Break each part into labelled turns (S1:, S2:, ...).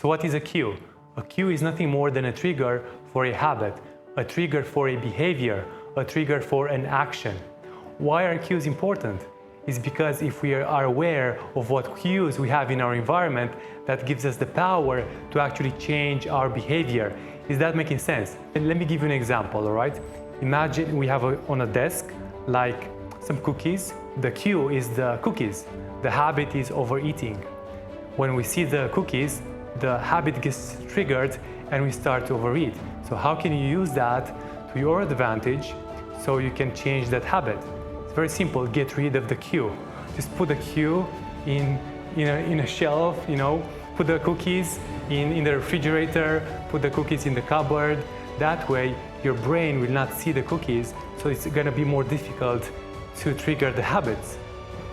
S1: So what is a cue? A cue is nothing more than a trigger for a habit, a trigger for a behavior, a trigger for an action. Why are cues important? It's because if we are aware of what cues we have in our environment, that gives us the power to actually change our behavior. Is that making sense? And let me give you an example, all right? Imagine we have on a desk like some cookies. The cue is the cookies. The habit is overeating. When we see the cookies, the habit gets triggered and we start to overeat. So how can you use that to your advantage so you can change that habit? It's very simple. Get rid of the cue. Just put the cue in a shelf, put the cookies in the refrigerator, put the cookies in the cupboard. That way your brain will not see the cookies, so it's going to be more difficult to trigger the habits.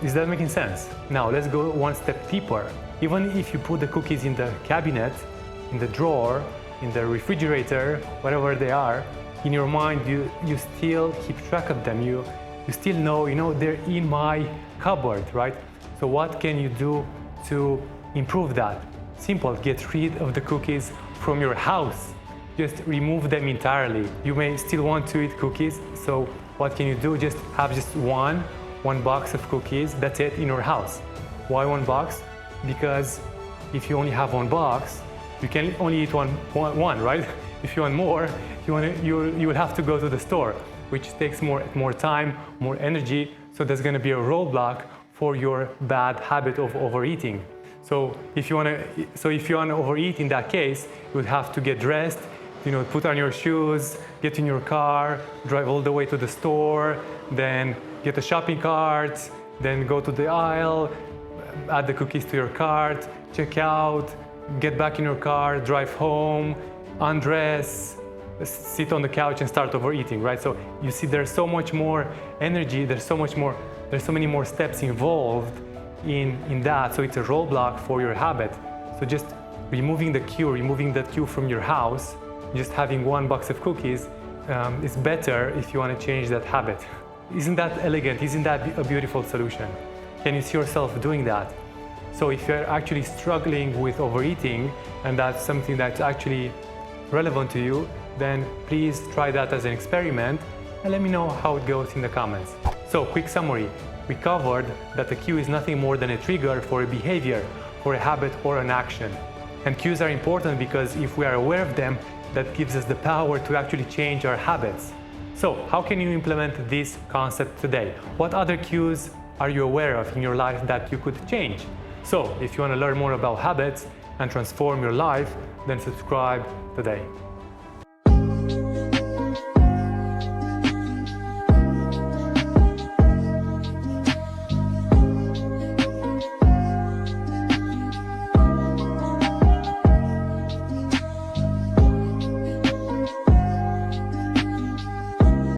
S1: Is that making sense? Now let's go one step deeper. Even if you put the cookies in the cabinet, in the drawer, in the refrigerator, whatever they are, in your mind you still keep track of them. You still know, they're in my cupboard, right? So what can you do to improve that? Simple, get rid of the cookies from your house. Just remove them entirely. You may still want to eat cookies, so what can you do? Just have one box of cookies, that's it, in your house. Why one box? Because if you only have one box, you can only eat one, right? If you want more, you will have to go to the store, which takes more time, more energy, so there's going to be a roadblock for your bad habit of overeating. So if you want to overeat, in that case, you would have to get dressed, put on your shoes, get in your car, drive all the way to the store, then get a shopping cart, then go to the aisle, add the cookies to your cart, check out, get back in your car, drive home, undress, sit on the couch and start overeating, right? So you see there's so much more energy, there's so many more steps involved in that, so it's a roadblock for your habit. So just removing the cue from your house, just having one box of cookies is better if you want to change that habit. Isn't that elegant? Isn't that a beautiful solution? Can you see yourself doing that? So if you're actually struggling with overeating and that's something that's actually relevant to you, then please try that as an experiment and let me know how it goes in the comments. So, quick summary. We covered that the cue is nothing more than a trigger for a behavior, for a habit or an action. And cues are important because if we are aware of them, that gives us the power to actually change our habits. So, how can you implement this concept today? What other cues are you aware of in your life that you could change? So, if you want to learn more about habits and transform your life, then subscribe today.